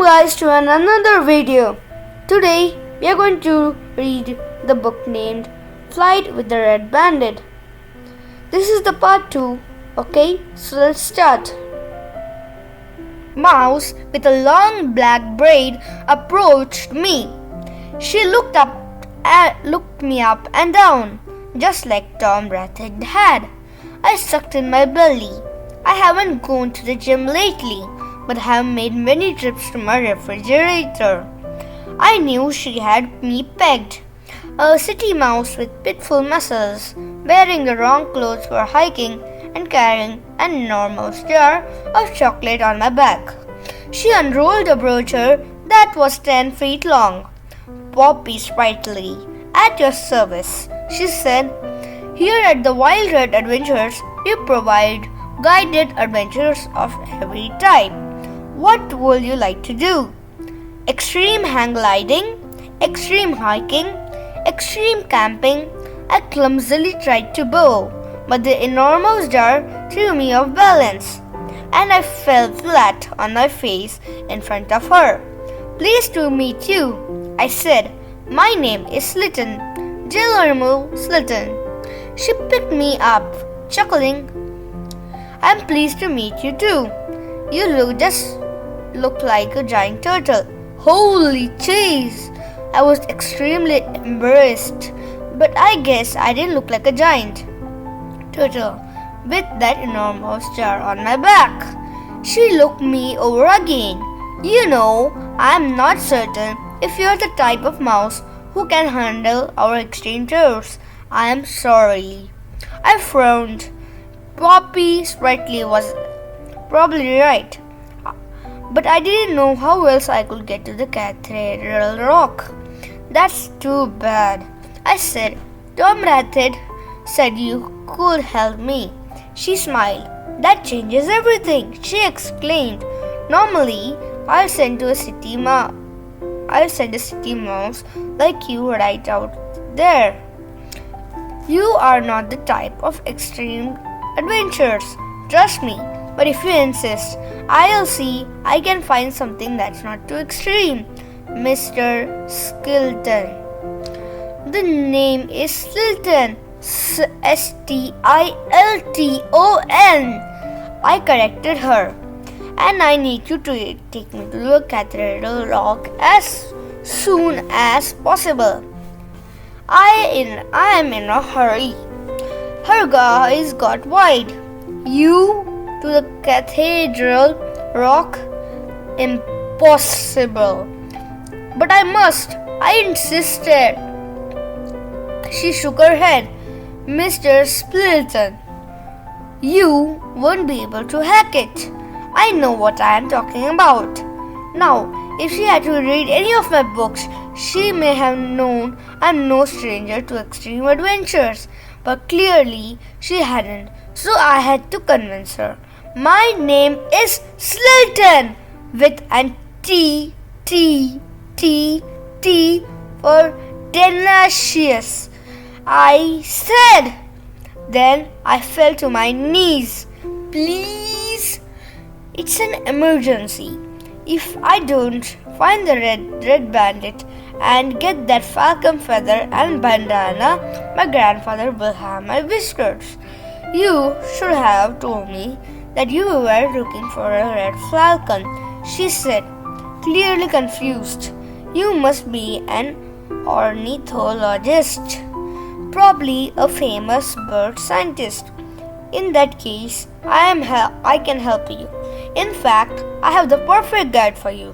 guys to another video. Today we are going to read the book named Flight with the Red Bandit. This is the part 2. Okay, so let's start. Mouse with a long black braid approached me. She looked me up and down, just like Tom Rathid had. I sucked in my belly. I haven't gone to the gym lately, but have made many trips to my refrigerator. I knew she had me pegged. A city mouse with pitiful muscles, wearing the wrong clothes for hiking and carrying an enormous jar of chocolate on my back. She unrolled a brochure that was 10 feet long. "Poppy sprightly, at your service," she said. "Here at the Wild Red Adventures, we provide guided adventures of every type. What would you like to do? Extreme hang gliding, extreme hiking, extreme camping." I clumsily tried to bow, but the enormous jar threw me off balance, and I fell flat on my face in front of her. "Pleased to meet you," I said. "My name is Slitten, Guillermo Slitten." She picked me up, chuckling. "I'm pleased to meet you too. You look like a giant turtle." Holy cheese! I was extremely embarrassed, but I guess I didn't look like a giant turtle with that enormous jar on my back. She looked me over again. "You know, I'm not certain if you're the type of mouse who can handle our extreme tours. I am sorry." I frowned. Poppy Sprightly was probably right, but I didn't know how else I could get to the Cathedral Rock. "That's too bad," I said. "Tom Rathid said you could help me." She smiled. "That changes everything," she exclaimed. "Normally, I'll send a city mouse like you right out there. You are not the type of extreme adventures. Trust me. But if you insist, I'll see I can find something that's not too extreme, Mr. Skilton." "The name is Stilton. Stilton. I corrected her. "And I need you to take me to the Cathedral Rock as soon as possible. I am in a hurry." Her eyes got wide. "You to the Cathedral Rock? Impossible." "But I must," I insisted. She shook her head. "Mr. Stilton, you won't be able to hack it. I know what I am talking about." Now, if she had to read any of my books, she may have known I'm no stranger to extreme adventures, but clearly she hadn't, so I had to convince her. "My name is Stilton, with an T for tenacious," I said. Then I fell to my knees. "Please, it's an emergency. If I don't find the red bandit and get that falcon feather and bandana, my grandfather will have my whiskers. You should have told me that you were looking for a red falcon," she said, clearly confused. "You must be an ornithologist, probably a famous bird scientist. In that case, I can help you. In fact, I have the perfect guide for you."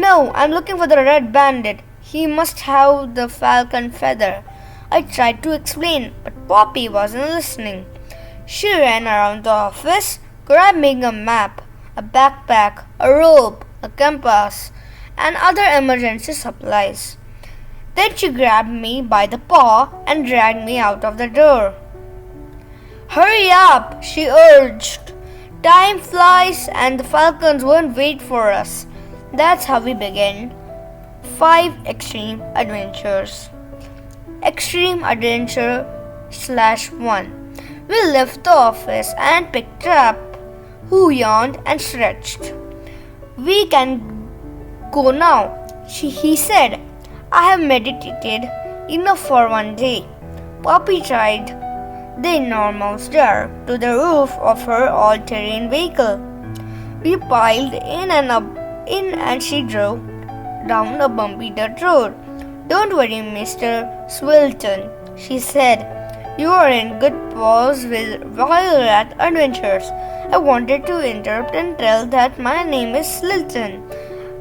"No, I'm looking for the red bandit. He must have the falcon feather." I tried to explain, but Poppy wasn't listening. She ran around the office, grabbing a map, a backpack, a rope, a compass, and other emergency supplies. Then she grabbed me by the paw and dragged me out of the door. "Hurry up," she urged. "Time flies and the falcons won't wait for us." That's how we began 5 extreme adventures. Extreme adventure /1. We left the office and picked her up, who yawned and stretched. "We can Go now, he said. I have meditated enough for one day. Poppy tried the enormous jar to the roof of her all-terrain vehicle. We piled in and she drove down a bumpy dirt road. Don't worry, Mr. Swilton, she said. You are in good paws with Wild Rat Adventures. I wanted to interrupt and tell that my name is Swilton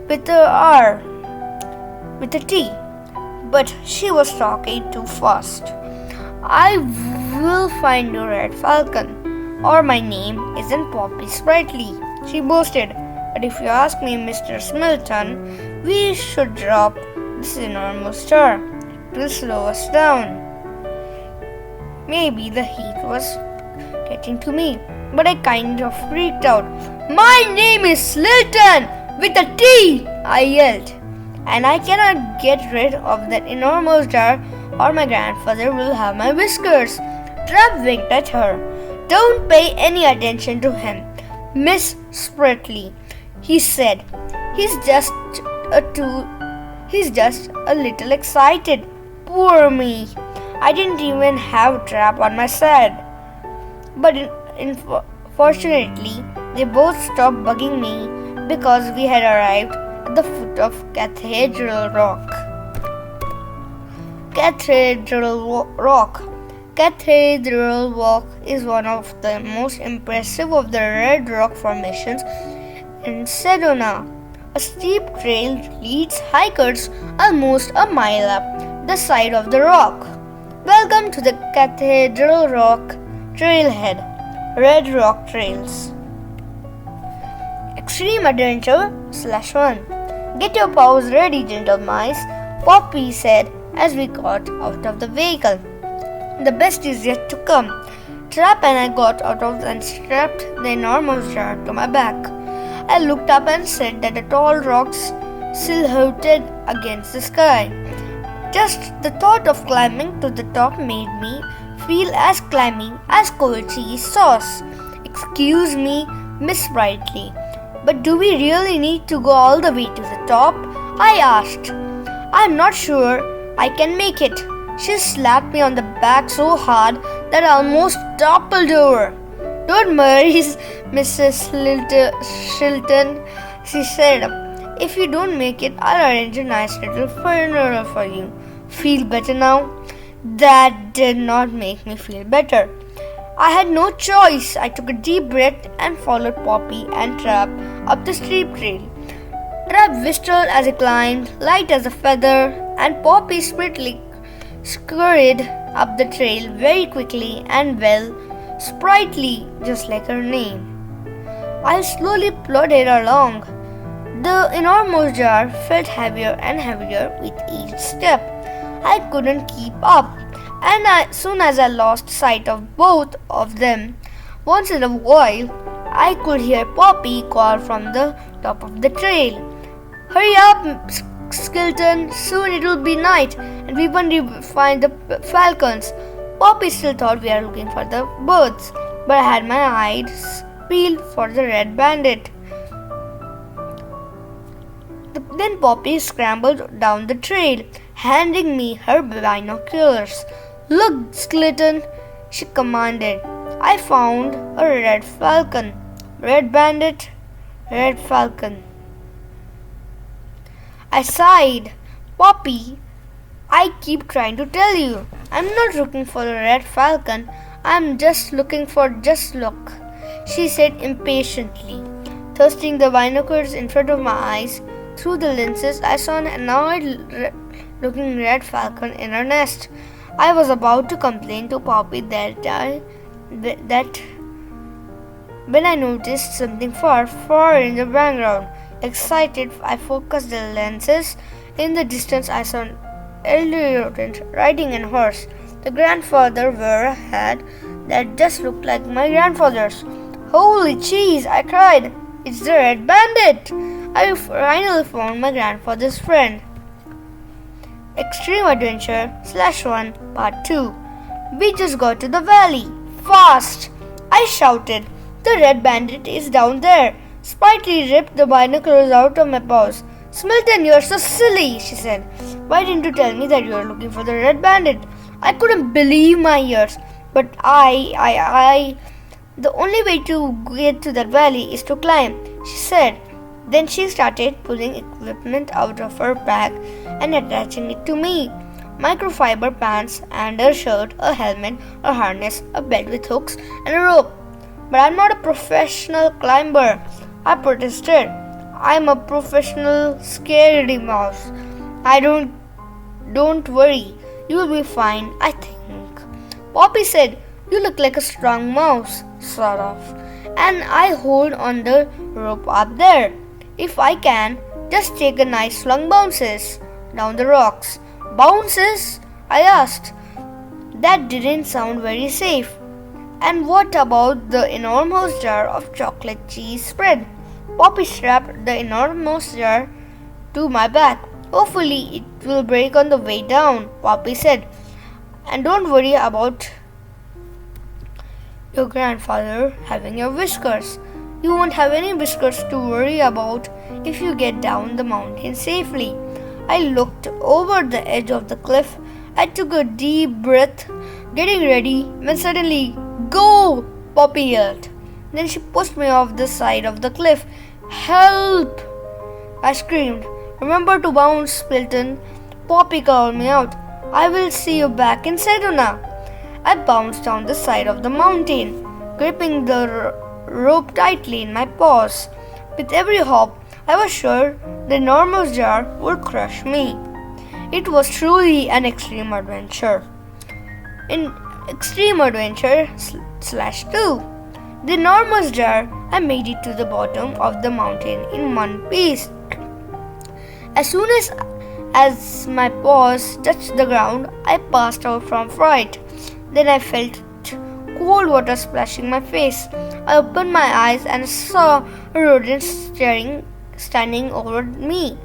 with a R, with a T, but she was talking too fast. I will find you, Red Falcon, or my name isn't Poppy Sprightly, she boasted. But if you ask me, Mr. Smilton, we should drop this enormous star. It will slow us down. Maybe the heat was getting to me, but I kind of freaked out. My name is Slilton with a T, I yelled, and I cannot get rid of that enormous jar or my grandfather will have my whiskers. Trap winked at her. Don't pay any attention to him, Miss Sprightly, he said. He's just a little excited. Poor me. I didn't even have Trap on my side. But fortunately, they both stopped bugging me because we had arrived at the foot of Cathedral Rock. Cathedral Rock is one of the most impressive of the Red Rock formations in Sedona. A steep trail leads hikers almost a mile up the side of the rock. Welcome to the Cathedral Rock Trailhead, Red Rock Trails. Extreme Adventure /1. Get your paws ready, gentle mice, Poppy said as we got out of the vehicle. The best is yet to come. Trap and I got out of and strapped the enormous jar to my back. I looked up and said that the tall rocks silhouetted against the sky. Just the thought of climbing to the top made me feel as clammy as cold cheese sauce. Excuse me, Miss Sprightly, but do we really need to go all the way to the top? I asked. I'm not sure I can make it. She slapped me on the back so hard that I almost toppled over. Don't worry, Mrs. Shilton, she said. If you don't make it, I'll arrange a nice little funeral for you. Feel better now? That did not make me feel better. I had no choice. I took a deep breath and followed Poppy and Trap up the steep trail. Trap whistled as he climbed, light as a feather, and Poppy spritly scurried up the trail very quickly and sprightly, just like her name. I slowly plodded along. The enormous jar felt heavier and heavier with each step. I couldn't keep up, and as soon as I lost sight of both of them, once in a while, I could hear Poppy call from the top of the trail. Hurry up, Skeleton, soon it will be night, and we won't find the falcons. Poppy still thought we were looking for the birds, but I had my eyes peeled for the red bandit. Then Poppy scrambled down the trail, handing me her binoculars. Look, Skeleton, she commanded. I found a red falcon. Red bandit, red falcon. I sighed. Poppy, I keep trying to tell you. I'm not looking for a red falcon. I'm just looking for just look, she said impatiently. Thrusting the binoculars in front of my eyes, through the lenses, I saw an annoyed-looking red falcon in her nest. I was about to complain to Poppy that when I noticed something far in the background. Excited, I focused the lenses. In the distance, I saw an elderly rodent riding a horse. The grandfather wore a hat that just looked like my grandfather's. Holy cheese, I cried. It's the red bandit. I finally found my grandfather's friend. Extreme Adventure /1 Part 2. We just got to the valley. Fast! I shouted. The red bandit is down there. Sprightly ripped the binoculars out of my paws. Smilton, you're so silly, she said. Why didn't you tell me that you were looking for the red bandit? I couldn't believe my ears. But the only way to get to that valley is to climb, she said. Then she started pulling equipment out of her bag and attaching it to me. Microfiber pants and a shirt, a helmet, a harness, a belt with hooks, and a rope. But I'm not a professional climber, I protested. I'm a professional scaredy mouse. Don't worry, you'll be fine, I think. Poppy said, you look like a strong mouse, sort of. And I hold on the rope up there. If I can, just take a nice long bounces down the rocks. Bounces? I asked. That didn't sound very safe. And what about the enormous jar of chocolate cheese spread? Poppy strapped the enormous jar to my back. Hopefully it will break on the way down, Poppy said. And don't worry about your grandfather having your whiskers. You won't have any whiskers to worry about if you get down the mountain safely. I looked over the edge of the cliff. I took a deep breath, getting ready, when suddenly, go! Poppy yelled. Then she pushed me off the side of the cliff. Help! I screamed. Remember to bounce, Spilton. Poppy called me out. I will see you back in Sedona. I bounced down the side of the mountain, gripping the rope tightly in my paws. With every hop, I was sure the enormous jar would crush me. It was truly an extreme adventure. In Extreme Adventure /2, the enormous jar, I made it to the bottom of the mountain in one piece. As soon as my paws touched the ground, I passed out from fright. Then I felt cold water splashing my face. I opened my eyes and saw a rodent standing over me.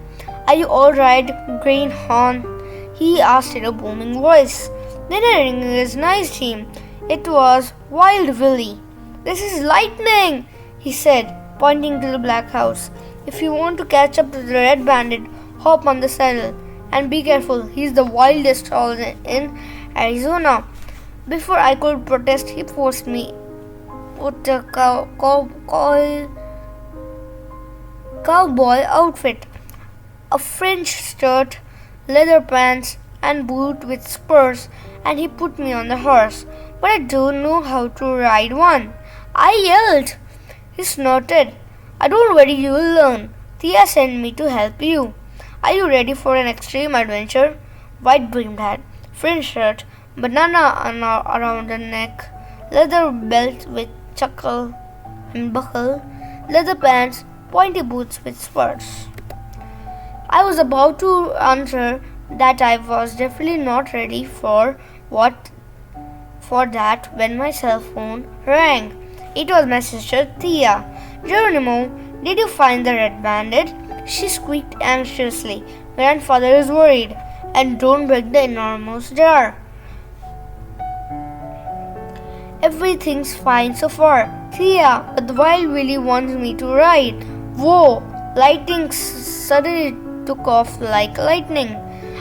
Are you alright, Greenhorn? He asked in a booming voice. Then I recognized him. It was Wild Willie. This is lightning, he said, pointing to the black house. If you want to catch up to the red bandit, hop on the saddle. And be careful, he's the wildest horse in Arizona. Before I could protest, he forced me with a cowboy outfit, a French shirt, leather pants, and boot with spurs, and he put me on the horse. But I don't know how to ride one. I yelled. He snorted. Don't worry, you will learn. Thea sent me to help you. Are you ready for an extreme adventure? White brimmed hat, French shirt, banana around the neck, leather belt with chuckle and buckle, leather pants, pointy boots with spurs. I was about to answer that I was definitely not ready for that when my cell phone rang. It was my sister Thea. Geronimo, did you find the red bandit? She squeaked anxiously. Grandfather is worried. And don't break the enormous jar. Everything's fine so far. Thea, but the Wild Willie wants me to ride. Whoa! Lightning suddenly took off like lightning.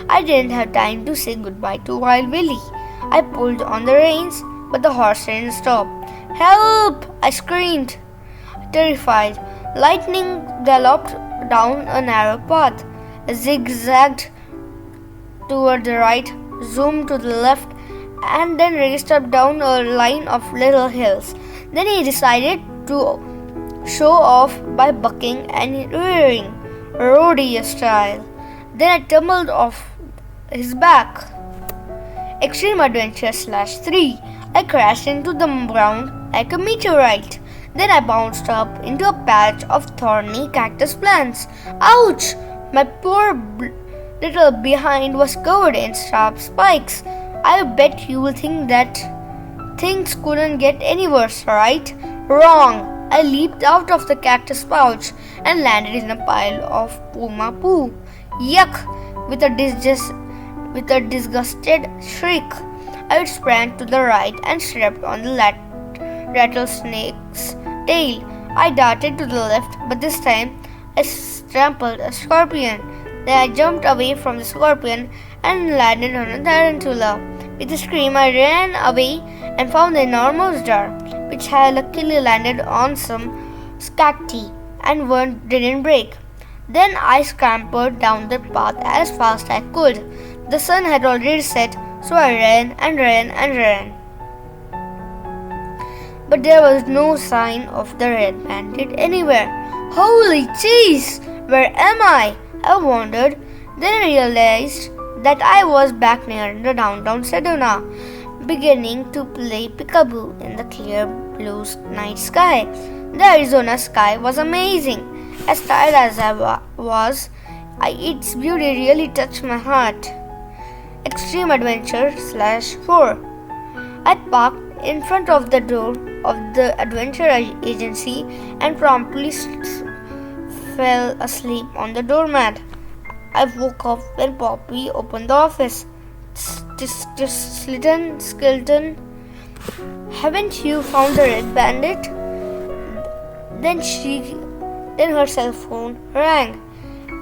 I didn't have time to say goodbye to Wild Willie. I pulled on the reins, but the horse didn't stop. Help! I screamed, terrified. Lightning galloped down a narrow path, zigzagged toward the right, zoomed to the left, and then raced up down a line of little hills. Then he decided to show off by bucking and rearing, rodeo style. Then I tumbled off his back. Extreme Adventure /3. I crashed into the ground like a meteorite. Then I bounced up into a patch of thorny cactus plants. Ouch! My poor little behind was covered in sharp spikes. I bet you will think that things couldn't get any worse, right? Wrong! I leaped out of the cactus pouch and landed in a pile of puma poo. Yuck! With a disgusted shriek, I sprang to the right and stepped on the rattlesnake's tail. I darted to the left, but this time I trampled a scorpion. Then I jumped away from the scorpion and landed on a tarantula. With a scream, I ran away and found the enormous jar, which had luckily landed on some cacti and didn't break. Then I scampered down the path as fast as I could. The sun had already set, so I ran and ran and ran. But there was no sign of the red bandit anywhere. Holy cheese! Where am I? I wondered. Then I realized that I was back near the downtown Sedona, beginning to play peekaboo in the clear blue night sky. The Arizona sky was amazing. As tired as I was, its beauty really touched my heart. Extreme Adventure /4. I parked in front of the door of the adventure agency and promptly fell asleep on the doormat. I woke up when Poppy opened the office. Skeleton, haven't you found the red bandit? Then her cell phone rang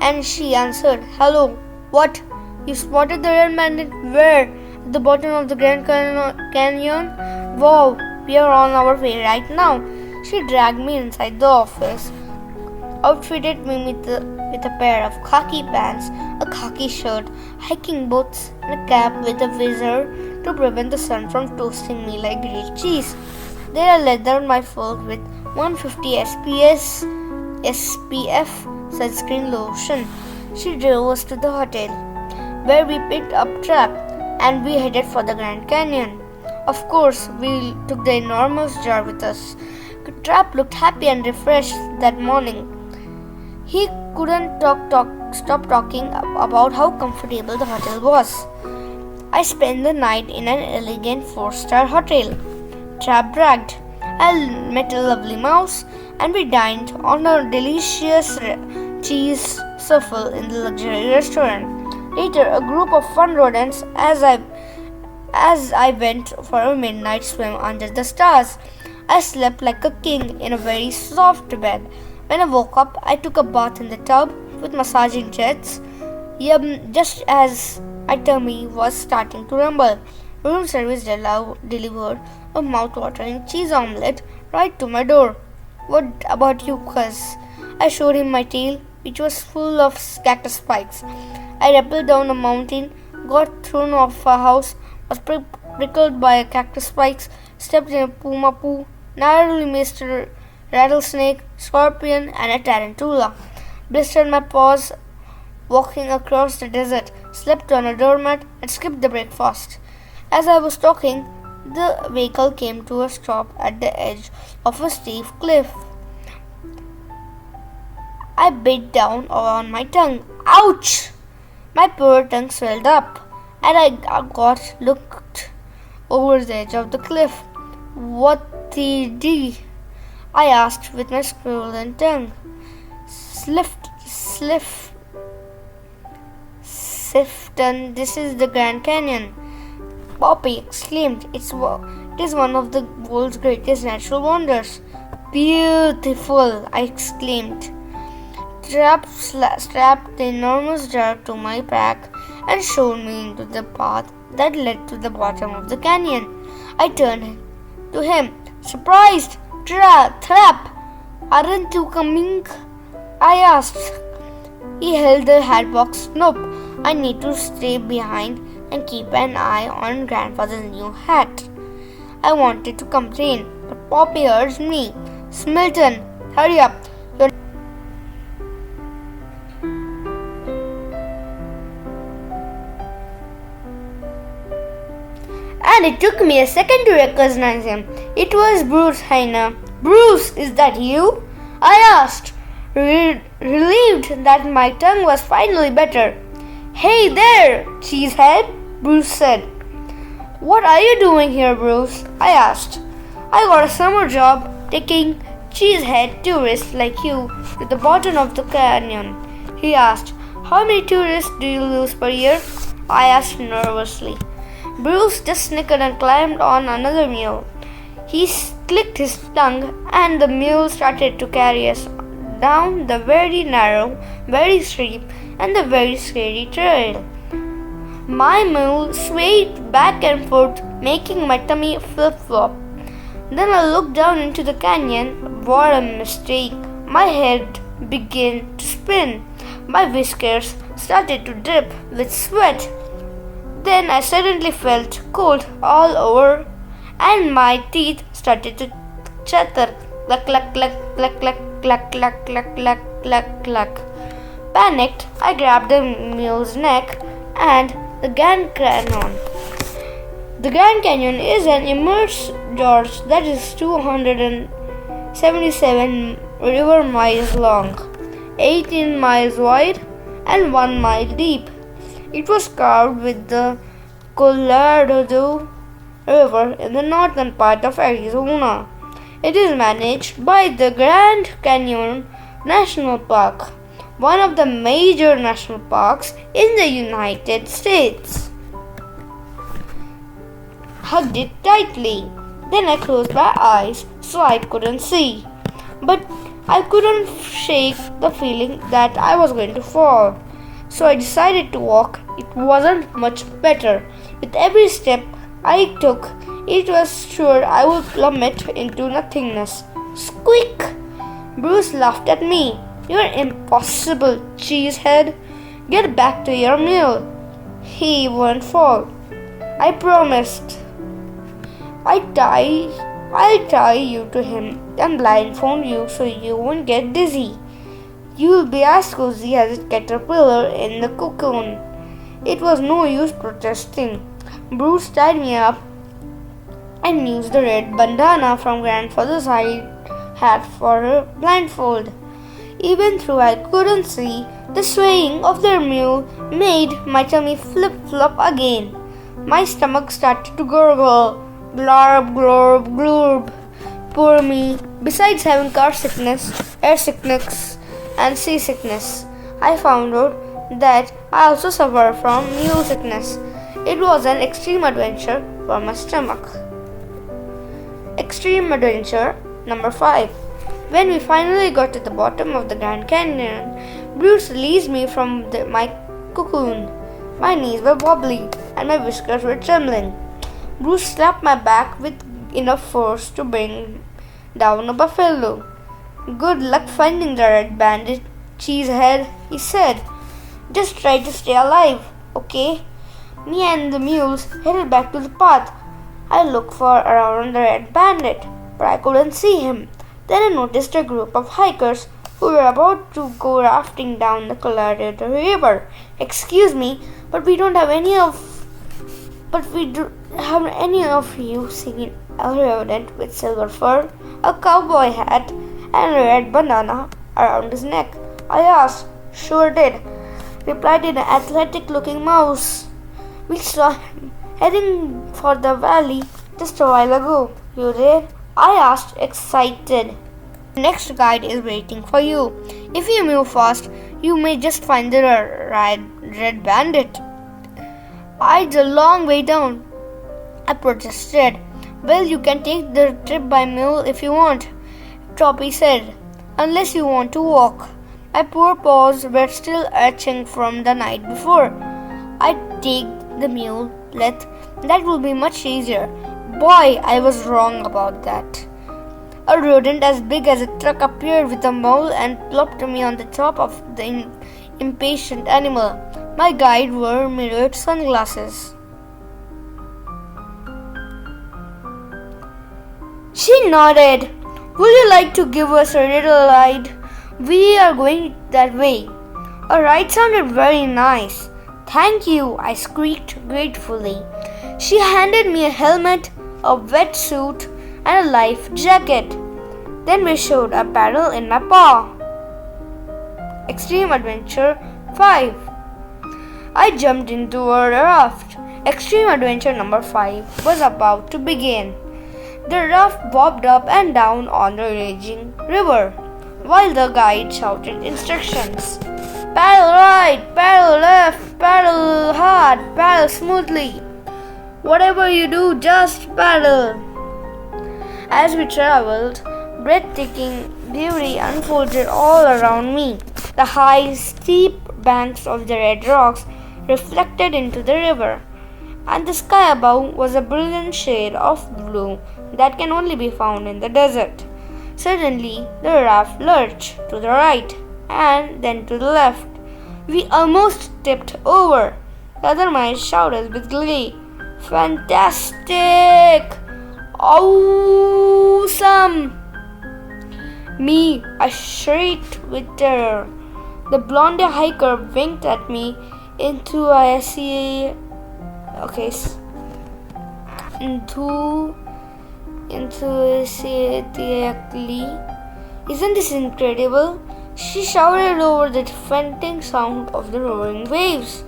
and she answered, "Hello, what? You spotted the red bandit? Where? At the bottom of the Grand Canyon? Wow, we are on our way right now." She dragged me inside the office, outfitted me with a pair of khaki pants, a khaki shirt, hiking boots, and a cap with a visor to prevent the sun from toasting me like grilled cheese. Then I lathered my fur with 150 SPF sunscreen lotion. She drove us to the hotel, where we picked up Trap, and we headed for the Grand Canyon. Of course, we took the enormous jar with us. Trap looked happy and refreshed that morning. He couldn't stop talking about how comfortable the hotel was. I spent the night in an elegant 4-star hotel. Trap bragged. I met a lovely mouse, and we dined on a delicious cheese souffle in the luxury restaurant. Later, a group of fun rodents as I went for a midnight swim under the stars. I slept like a king in a very soft bed. When I woke up, I took a bath in the tub with massaging jets. Just as my tummy was starting to rumble, room service delivered a mouth-watering cheese omelette right to my door. "What about you, cuz?" I showed him my tail, which was full of cactus spikes. I rappelled down a mountain, got thrown off a house, was prickled by cactus spikes, stepped in a puma poo, narrowly missed a rattlesnake, scorpion, and a tarantula, blistered my paws walking across the desert, slept on a doormat, and skipped the breakfast. As I was talking, the vehicle came to a stop at the edge of a steep cliff. I bit down on my tongue. Ouch! My poor tongue swelled up, and I looked over the edge of the cliff. "What the d?" I asked with my swollen tongue. Sifton, this is the Grand Canyon," Poppy exclaimed. It is one of the world's greatest natural wonders." "Beautiful," I exclaimed. Trap strapped the enormous jar to my back and showed me into the path that led to the bottom of the canyon. I turned to him, surprised. "Trap, aren't you coming?" I asked. He held the hat box. "Nope, I need to stay behind and keep an eye on Grandfather's new hat." I wanted to complain, but Poppy urged me. "Smilton, hurry up. And it took me a second to recognize him. It was Bruce Heiner. "Bruce, is that you?" I asked, relieved that my tongue was finally better. "Hey there, cheesehead," Bruce said. "What are you doing here, Bruce?" I asked. "I got a summer job taking cheesehead tourists like you to the bottom of the canyon," he asked. "How many tourists do you lose per year?" I asked nervously. Bruce just snickered and climbed on another mule. He clicked his tongue, and the mule started to carry us down the very narrow, very steep, and the very scary trail. My mule swayed back and forth, making my tummy flip-flop. Then I looked down into the canyon. What a mistake! My head began to spin. My whiskers started to drip with sweat. Then I suddenly felt cold all over, and my teeth started to chatter. Cluck, cluck, cluck, cluck, cluck, cluck, cluck, cluck, cluck, cluck, cluck. Panicked, I grabbed the mule's neck and the Grand Canyon. The Grand Canyon is an immense gorge that is 277 river miles long, 18 miles wide, and 1 mile deep. It was carved with the Colorado River in the northern part of Arizona. It is managed by the Grand Canyon National Park, one of the major national parks in the United States. Hugged it tightly. Then I closed my eyes so I couldn't see. But I couldn't shake the feeling that I was going to fall. So I decided to walk. It wasn't much better. With every step I took, it was sure I would plummet into nothingness. Squeak! Bruce laughed at me. You're impossible, cheesehead. Get back to your mule. He won't fall. I promised. I'll tie you to him and blindfold you so you won't get dizzy. You'll be as cozy as a caterpillar in the cocoon. It was no use protesting. Bruce tied me up and used the red bandana from grandfather's hat for a blindfold. Even though I couldn't see, the swaying of their mule made my tummy flip-flop again. My stomach started to gurgle. Glorb, glorb, glorb. Poor me. Besides having car sickness, air sickness, and seasickness, I found out that I also suffer from mule sickness. It was an extreme adventure for my stomach. Extreme adventure number 5. When we finally got to the bottom of the Grand Canyon, Bruce released me from my cocoon. My knees were wobbly and my whiskers were trembling. Bruce slapped my back with enough force to bring down a buffalo. Good luck finding the red bandit, cheesehead, he said. Just try to stay alive, okay? Me and the mules headed back to the path. I looked for around the red bandit, but I couldn't see him. Then I noticed a group of hikers who were about to go rafting down the Colorado River. Excuse me, but we don't have any of you seen a rodent with silver fur, a cowboy hat, and a red bandana around his neck? I asked. Sure did, replied an athletic-looking mouse. We saw him heading for the valley just a while ago. You did? I asked, excited. The next guide is waiting for you. If you move fast, you may just find the red bandit. It's a long way down, I protested. Well, you can take the trip by mule if you want, Toppy said, unless you want to walk. My poor paws were still itching from the night before. I'd take the mule, that will be much easier. Boy, I was wrong about that. A rodent as big as a truck appeared with a maul and plopped me on the top of the impatient animal. My guide wore mirrored sunglasses. She nodded. Would you like to give us a little ride? We are going that way. A ride sounded very nice. Thank you, I squeaked gratefully. She handed me a helmet, a wetsuit, and a life jacket. Then we showed a paddle in my paw. Extreme Adventure 5. I jumped into a raft. Extreme Adventure number 5 was about to begin. The raft bobbed up and down on the raging river, while the guide shouted instructions. Paddle right, paddle left, paddle hard, paddle smoothly. Whatever you do, just paddle. As we traveled, Breathtaking beauty unfolded all around me. The high, steep banks of the red rocks reflected into the river, and the sky above was a brilliant shade of blue that can only be found in the desert. Suddenly, the raft lurched to the right and then to the left. We almost tipped over. The other mice shouted with glee, "Fantastic! Awesome!" Me, I shrieked with terror. The blonde hiker winked at me into I see. Okay, enthusiastically. "Isn't this incredible?" She shouted over the fainting sound of the roaring waves.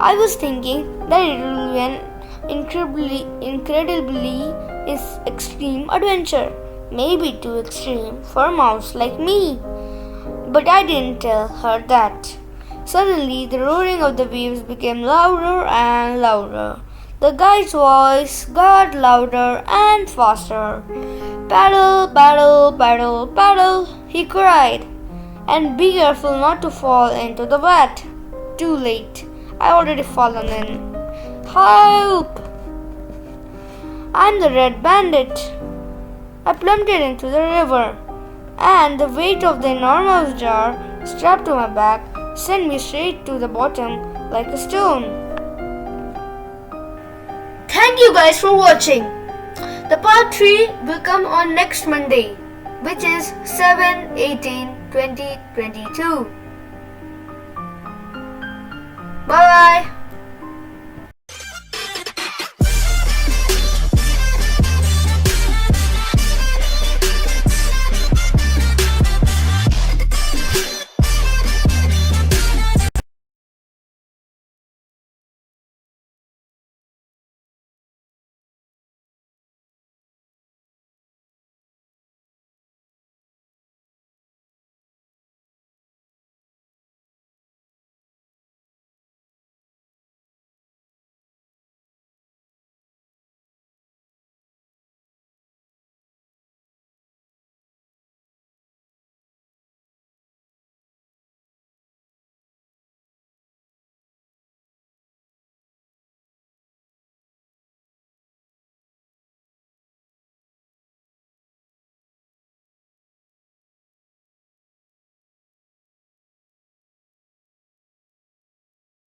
I was thinking that it will be an incredibly extreme adventure, maybe too extreme for a mouse like me. But I didn't tell her that. Suddenly, the roaring of the waves became louder and louder. The guide's voice got louder and faster. "Paddle, paddle, paddle, paddle," he cried. "And be careful not to fall into the vat." Too late. I already fallen in. "Help! I'm the red bandit." I plummeted into the river, and the weight of the enormous jar strapped to my back sent me straight to the bottom like a stone. Thank you guys for watching. The part 3 will come on next Monday, which is 7/18/2022. Bye bye.